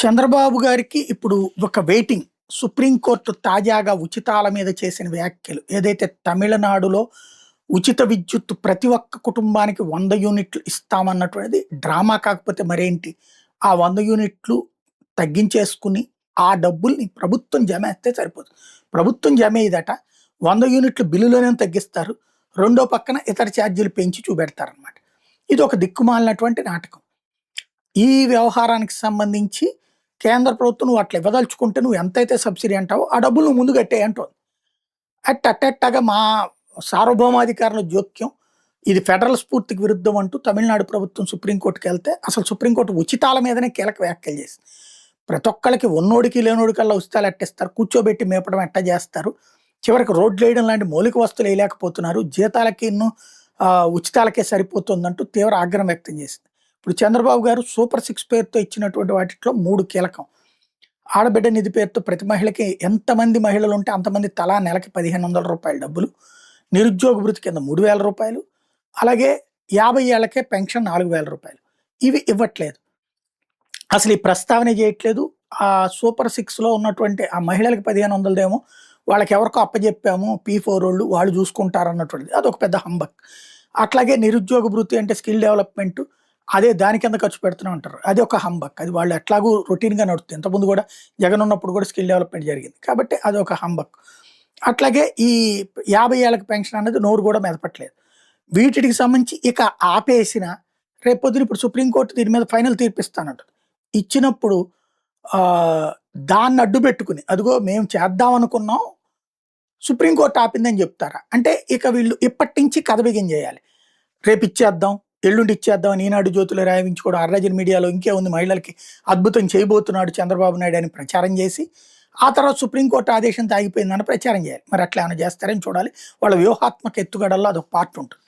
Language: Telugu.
చంద్రబాబు గారికి ఇప్పుడు ఒక వెయిటింగ్. సుప్రీంకోర్టు తాజాగా ఉచితాల మీద చేసిన వ్యాఖ్యలు ఏదైతే తమిళనాడులో ఉచిత విద్యుత్ ప్రతి ఒక్క కుటుంబానికి 100 యూనిట్లు ఇస్తామన్నటువంటిది డ్రామా కాకపోతే మరేంటి? ఆ 100 యూనిట్లు తగ్గించేసుకుని, ఆ డబ్బుల్ని ప్రభుత్వం జమేస్తే సరిపోతుంది. ప్రభుత్వం జమేయదట. 100 యూనిట్లు బిల్లులోనే తగ్గిస్తారు. రెండో పక్కన ఇతర ఛార్జీలు పెంచి చూపెడతారనమాట. ఇది ఒక దిక్కుమాలినటువంటి నాటకం. ఈ వ్యవహారానికి సంబంధించి కేంద్ర ప్రభుత్వం నువ్వు అట్లా ఇవ్వదలుచుకుంటే నువ్వు ఎంతైతే సబ్సిడీ అంటావో ఆ డబ్బులు నువ్వు ముందు కట్టేయి అంటోంది. అట్టట్టగా మా సార్వభౌమాధికారుల జోక్యం ఇది ఫెడరల్ స్ఫూర్తికి విరుద్ధం అంటూ తమిళనాడు ప్రభుత్వం సుప్రీంకోర్టుకి వెళ్తే అసలు సుప్రీంకోర్టు ఉచితాల మీదనే కీలక వ్యాఖ్యలు చేసింది. ప్రతి ఒక్కళ్ళకి ఉన్నోడికి లేనోడికల్లా ఉచితాలు ఎట్టేస్తారు, కూర్చోబెట్టి మేపడం ఎట్ట చేస్తారు, చివరికి రోడ్లు వేయడం లాంటి మౌలిక వస్తువులు వేయలేకపోతున్నారు, జీతాలకి ఉచితాలకే సరిపోతుందంటూ తీవ్ర ఆగ్రహం వ్యక్తం చేసింది. ఇప్పుడు చంద్రబాబు గారు సూపర్ 6 పేరుతో ఇచ్చినటువంటి వాటిలో 3 కీలకం. ఆడబిడ్డ నిధి పేరుతో ప్రతి మహిళకి ఎంతమంది మహిళలు ఉంటే అంతమంది తలా నెలకి 1500 రూపాయల డబ్బులు, నిరుద్యోగ భృతి కింద 3000 రూపాయలు, అలాగే 50 ఏళ్లకే పెన్షన్ 4000 రూపాయలు. ఇవి ఇవ్వట్లేదు, అసలు ఈ ప్రస్తావన చేయట్లేదు. ఆ సూపర్ 6లో ఉన్నటువంటి ఆ మహిళలకు 1500 వాళ్ళకి ఎవరికో అప్పచెప్పాము, P4 వాళ్ళు చూసుకుంటారు అన్నటువంటిది అదొక పెద్ద హంబక్. అట్లాగే నిరుద్యోగ భృతి అంటే స్కిల్ డెవలప్మెంట్, అదే దాని కింద ఖర్చు పెడుతూనే ఉంటారు, అది ఒక హంబక్. అది వాళ్ళు ఎట్లాగూ రొటీన్గా నడుస్తుంది. ఇంతకుముందు కూడా జగన్ ఉన్నప్పుడు కూడా స్కిల్ డెవలప్మెంట్ జరిగింది కాబట్టి అది ఒక హంబక్. అట్లాగే ఈ 50 ఏళ్ళకి పెన్షన్ అనేది నోరు కూడా మెదపట్లేదు. వీటికి సంబంధించి ఇక ఆపేసిన రేపొద్దున ఇప్పుడు సుప్రీంకోర్టు దీని మీద ఫైనల్ తీర్పిస్తానంట. ఇచ్చినప్పుడు దాన్ని అడ్డు పెట్టుకుని అదిగో మేము చేద్దాం అనుకున్నాం, సుప్రీంకోర్టు ఆపిందని చెప్తారా? అంటే ఇక వీళ్ళు ఇప్పటి నుంచి కథ బిగించేయాలి. రేపు ఇచ్చేద్దాం, ఎల్లుండి ఇచ్చేద్దాం అని ఈనాడు జ్యోతులు రాయించుకోవడం, అర్రజన్ మీడియాలో ఇంకేముంది మహిళలకి అద్భుతం చేయబోతున్నాడు చంద్రబాబు నాయుడు అని ప్రచారం చేసి, ఆ తర్వాత సుప్రీంకోర్టు ఆదేశంతో ఆగిపోయిందని ప్రచారం చేయాలి. మరి అట్లా ఏమైనా చేస్తారని చూడాలి. వాళ్ళ వ్యూహాత్మక ఎత్తుగడల్లో అదొక పార్ట్ ఉంటుంది.